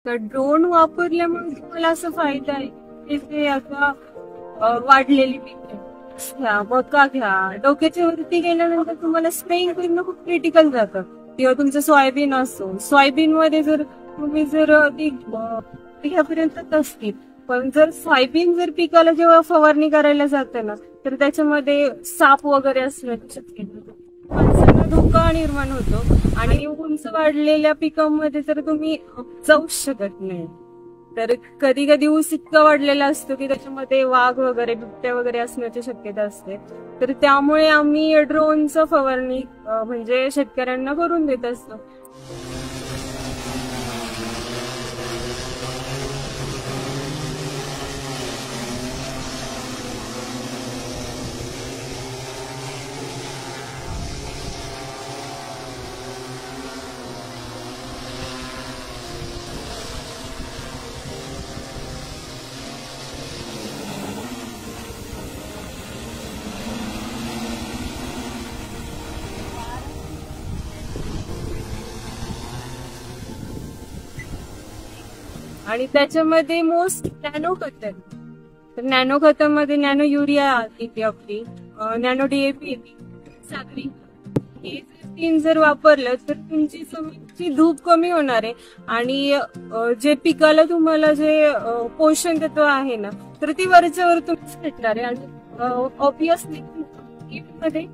तर ड्रोन वापरल्यामुळे तुम्हाला असा फायदा आहे की ते आता वाढलेली पिके घ्या, मका घ्या, डोक्याच्या वरती गेल्यानंतर तुम्हाला स्प्रेइंग करणं खूप क्रिटिकल जातं. किंवा तुमचं सोयाबीन असो, सोयाबीन मध्ये जर तुम्ही जर ती ह्यापर्यंत असतील, पण जर सोयाबीन जर पिकाला जेव्हा फवारणी करायला जाते ना, तर त्याच्यामध्ये साप वगैरे असण्याची शक्यता, माणसांना धोका निर्माण होतो. आणि उंच वाढलेल्या पिकांमध्ये तर तुम्ही जाऊच शकत नाही. तर कधी कधी ऊस इतका वाढलेला असतो की त्याच्यामध्ये वाघ वगैरे, बिबट्या वगैरे असण्याची शक्यता असते. तर त्यामुळे आम्ही ड्रोनचं फवारणी म्हणजे शेतकऱ्यांना करून देत असतो. आणि त्याच्यामध्ये मोस्ट नॅनो खत आहे. तर नॅनो खतामध्ये नॅनो युरिया येते आपली, नॅनो डीएपी येते, सागरी. हे जर तीन जर वापरलं तर तुमची जमिनीची धूप कमी होणार आहे. आणि जे पिकाला तुम्हाला जे पोषण तत्व आहे ना, तर ती वरच्यावर तुम्हीच भेटणार आहे. आणि ऑब्विसली मध्ये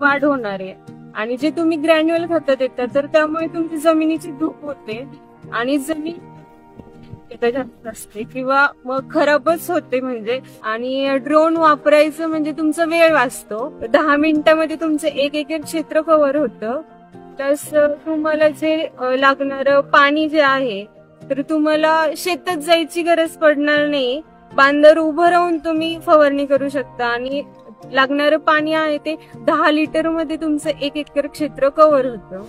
वाढ होणार आहे. आणि जे तुम्ही ग्रॅन्युअल खत देतात तर त्यामुळे तुमची जमिनीची धूप होते आणि जमीन जास्त असते किंवा मग खराबच होते म्हणजे. आणि ड्रोन वापरायचं म्हणजे तुमचा वेळ वाचतो. 10 मिनिटांमध्ये तुमचं 1 एकर क्षेत्र कव्हर होतं. तसं तुम्हाला जे लागणारं पाणी जे आहे, तर तुम्हाला शेतात जायची गरज पडणार नाही. बांधावर उभं राहून तुम्ही फवारणी करू शकता. आणि लागणारं पाणी आहे ते 10 लिटर मध्ये तुमचं 1 एकर क्षेत्र कव्हर होतं.